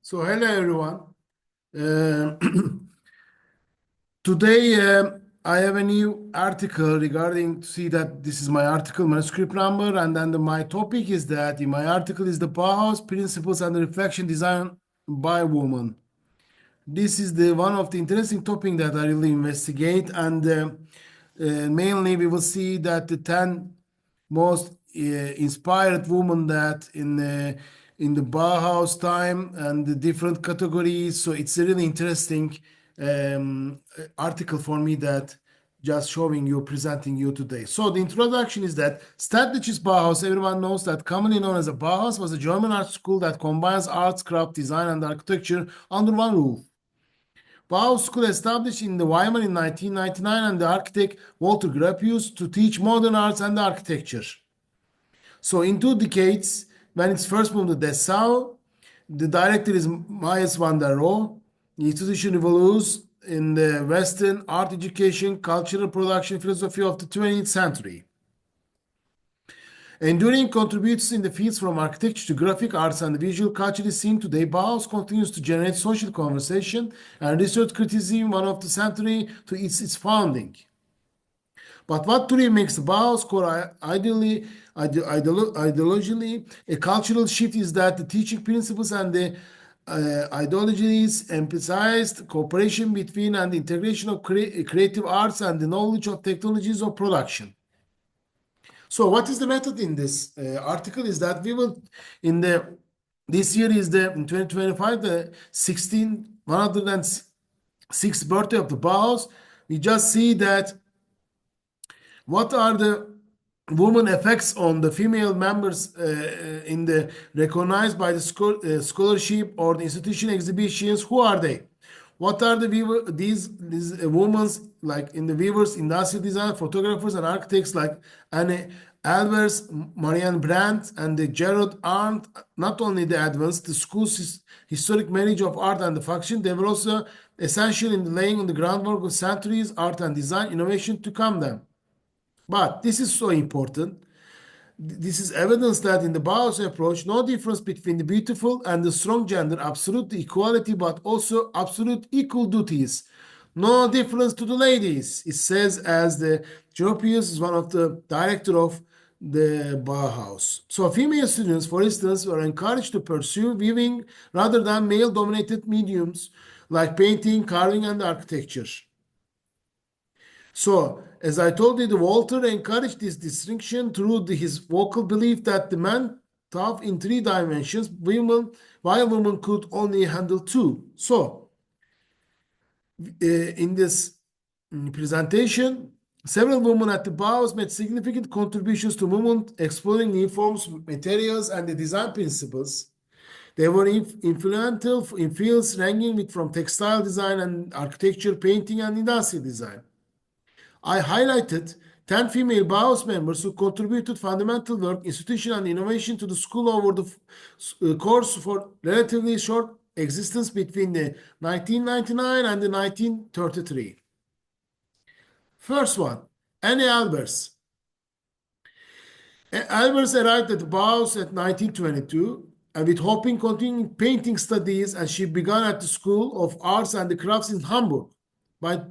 So hello everyone. Uh, Today I have a new article regarding to see that this is my article manuscript number, and then my topic is that in my article is the Bauhaus principles and the reflection design by woman. This is the one of the interesting topic that I really investigate, and mainly we will see that the 10 most inspired women that in the Bauhaus time and the different categories. So it's a really interesting article for me that just showing you, presenting you today. So the introduction is that Staedtliches Bauhaus, everyone knows that commonly known as a Bauhaus, was a German art school that combines arts, craft, design, and architecture under one roof. Bauhaus School established in the Weimar in 1999 and the architect Walter Gropius to teach modern arts and architecture. So in 2 decades, when it's first moved to Dessau, the director is Mies van der Rohe. The institution evolves in the Western art education, cultural production philosophy of the 20th century. Enduring contributes in the fields from architecture to graphic arts and visual culture is seen today. Bauhaus continues to generate social conversation and research criticism one of the century to its founding. But what truly makes the Bauhaus core ideologically a cultural shift is that the teaching principles and the ideologies emphasized cooperation between and the integration of creative arts and the knowledge of technologies of production. So what is the method in this article is that we will this year is in 2025 the 106th birthday of the Bauhaus. We just see that what are the women effects on the female members in the recognized by the scholarship or the institution exhibitions? Who are they? What are these women like in the weavers, industrial design, photographers, and architects like Anne Albers, Marianne Brandt, and the Gerard Arndt? Not only the advanced, the school's historic marriage of art and the function, they were also essential in the laying on the groundwork of centuries art and design innovation to come them. But this is so important. This is evidence that in the Bauhaus approach, no difference between the beautiful and the strong gender, absolute equality, but also absolute equal duties. No difference to the ladies, it says, as the Gropius is one of the director of the Bauhaus. So female students, for instance, were encouraged to pursue weaving rather than male-dominated mediums like painting, carving, and architecture. So, as I told you, Walter encouraged this distinction through his vocal belief that the man thought in 3 dimensions, while women could only handle 2. So, in this presentation, several women at the Bauhaus made significant contributions to movement, exploring new forms, materials, and the design principles. They were influential in fields ranging from textile design and architecture, painting, and industrial design. I highlighted 10 female Bauhaus members who contributed fundamental work, institution, and innovation to the school over the course for relatively short existence between the 1999 and the 1933. First one, Anne Albers. Albers arrived at the Bauhaus at 1922 and with hoping continuing painting studies, and she began at the School of Arts and the Crafts in Hamburg. By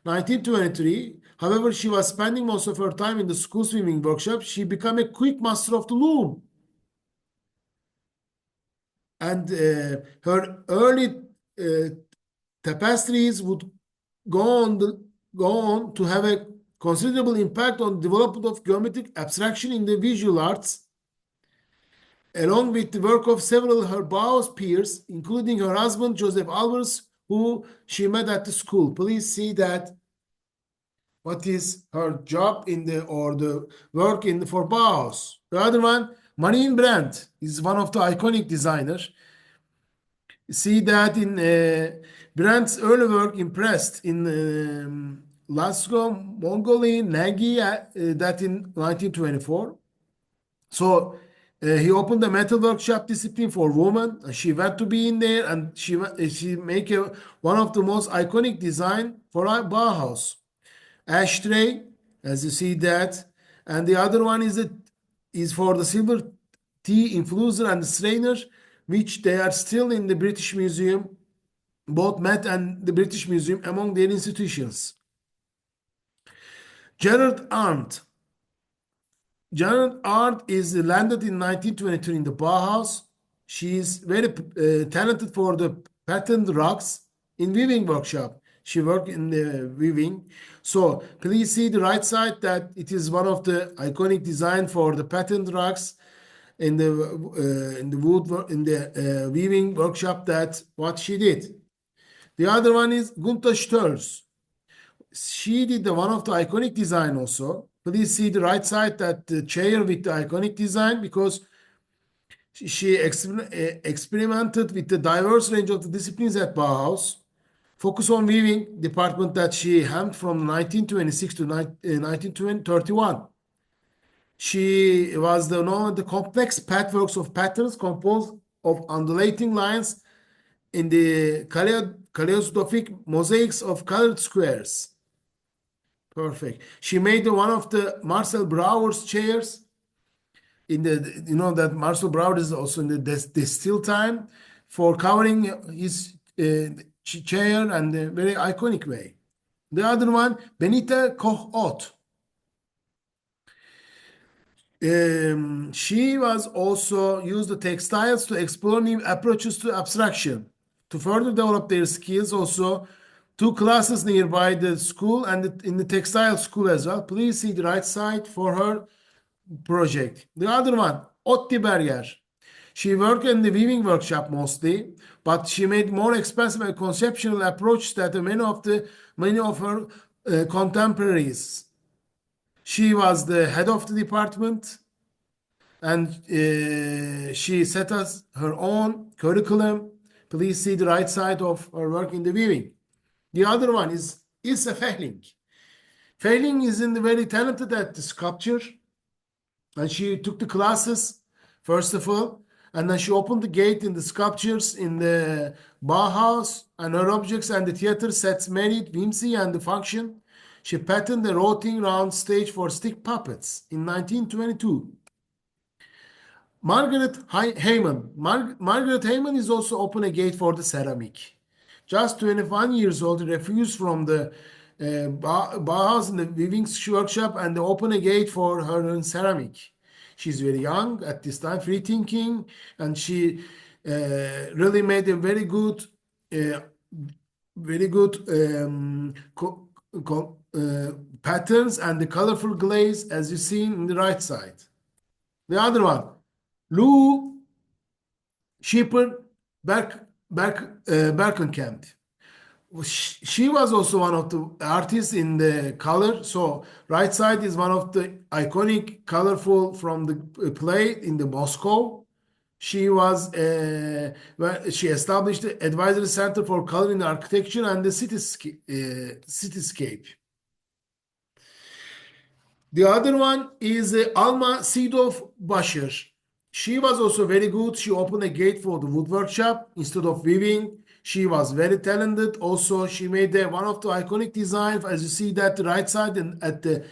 1923, however, she was spending most of her time in the school swimming workshop. She became a quick master of the loom. And her early tapestries would go on to have a considerable impact on the development of geometric abstraction in the visual arts, along with the work of several of her Bauhaus peers, including her husband, Joseph Albers, who she met at the school. Please see that what is her job in the work for Bauhaus. The other one, Marianne Brandt, is one of the iconic designers. See that in Brandt's early work impressed in Lascaux, Mongolia, Nagy, that in 1924. So he opened a metal workshop discipline for women. She went to be in there, and she make one of the most iconic design for Bauhaus. Ashtray, as you see that, and the other one is for the silver tea infuser and the strainer, which they are still in the British Museum, both Met and the British Museum among their institutions. Gerard Arndt. Gerard Arndt is landed in 1923 in the Bauhaus. She is very talented for the patterned rugs in weaving workshop. She worked in the weaving. So please see the right side that it is one of the iconic design for the patterned rugs in the wood in the weaving workshop. That what she did. The other one is Gunther Störz. She did one of the iconic design also. Please see the right side that the chair with the iconic design because she experimented with the diverse range of the disciplines at Bauhaus. Focus on weaving department that she helmed from 1926 to 1931. She was known as the complex patchworks of patterns composed of undulating lines in the kaleidoscopic mosaics of colored squares. Perfect. She made one of the Marcel Brauer's chairs in the, you know that Marcel Brauer is also in the still time for covering his chair and a very iconic way. The other one, Benita Koch-Ott. She was also used the textiles to explore new approaches to abstraction. To further develop their skills also, two classes nearby the school and in the textile school as well. Please see the right side for her project. The other one, Otti Berger. She worked in the weaving workshop mostly, but she made more expensive and conceptual approach that many of her contemporaries. She was the head of the department, and she set us her own curriculum. Please see the right side of her work in the weaving. The other one is Ilse Fehling. Fehling is very talented at the sculpture, and she took the classes first of all, and then she opened the gate in the sculptures in the Bauhaus, and her objects and the theater sets married whimsy and the function. She patterned the rotating round stage for stick puppets in 1922. Margaret Heyman. Margaret Heyman is also open a gate for the ceramic. Just 21 years old, refused from the Bauhaus in the weaving workshop and open a gate for her in ceramic. She's very young at this time, free thinking, and she really made a very good patterns and the colorful glaze as you see in the right side. The other one, Lou Schipper Berkenkamp. She was also one of the artists in the color. So right side is one of the iconic colorful from the play in the Moscow. She was she established the advisory center for color in architecture and the cityscape. The other one is Alma Sidov Basher. She was also very good. She opened a gate for the wood workshop instead of weaving. She was very talented. Also, she made one of the iconic designs, as you see that the right side and at the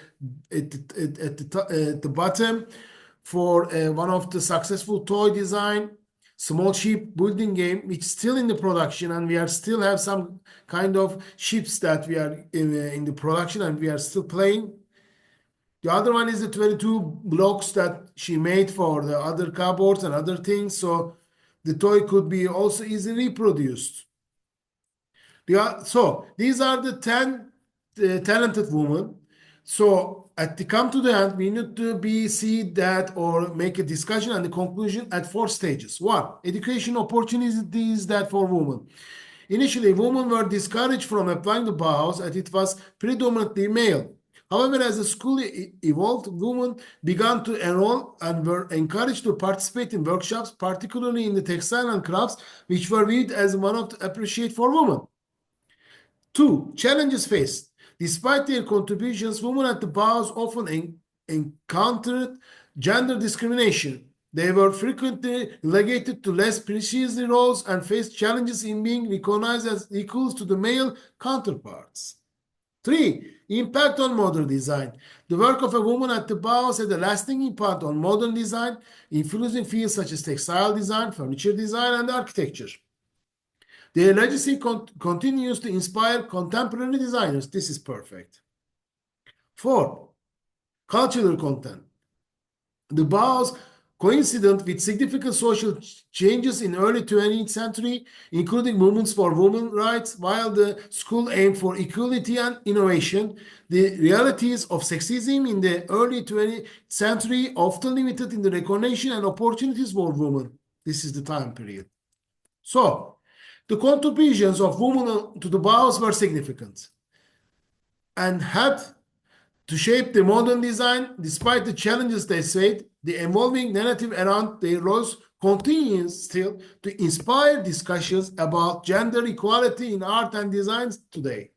bottom, for one of the successful toy design, small ship building game, which is still in the production, and we are still have some kind of ships that we are in the production, and we are still playing. The other one is the 22 blocks that she made for the other cupboards and other things. So the toy could be also easily produced. So these are the 10 talented women. So at the come to the end, we need to see that or make a discussion and the conclusion at 4 stages. 1, education opportunities that for women. Initially, women were discouraged from applying the Bauhaus as it was predominantly male. However, as the school evolved, women began to enroll and were encouraged to participate in workshops, particularly in the textile and crafts, which were viewed as one of the appreciate for women. 2, challenges faced. Despite their contributions, women at the Bauhaus often encountered gender discrimination. They were frequently relegated to less prestigious roles and faced challenges in being recognized as equals to the male counterparts. 3. Impact on modern design. The work of a woman at the Bauhaus had a lasting impact on modern design, influencing fields such as textile design, furniture design, and architecture. Their legacy continues to inspire contemporary designers. This is perfect. 4. Cultural content. The Bauhaus coincident with significant social changes in early 20th century, including movements for women's rights, while the school aimed for equality and innovation. The realities of sexism in the early 20th century often limited in the recognition and opportunities for women. This is the time period. So, the contributions of women to the Bauhaus were significant and had to shape the modern design. Despite the challenges they faced, the evolving narrative around their roles continues still to inspire discussions about gender equality in art and design today.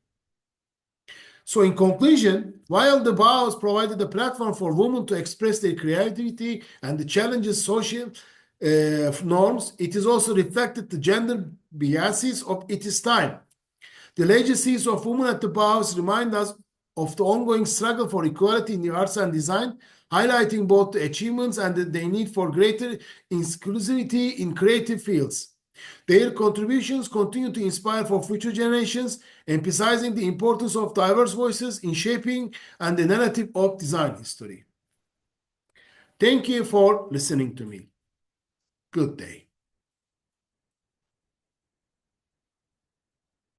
So in conclusion, while the Bauhaus provided a platform for women to express their creativity and the challenges social norms, it is also reflected the gender biases of its time. The legacies of women at the Bauhaus remind us of the ongoing struggle for equality in the arts and design, highlighting both the achievements and the need for greater inclusivity in creative fields. Their contributions continue to inspire for future generations, emphasizing the importance of diverse voices in shaping and the narrative of design history. Thank you for listening to me. Good day.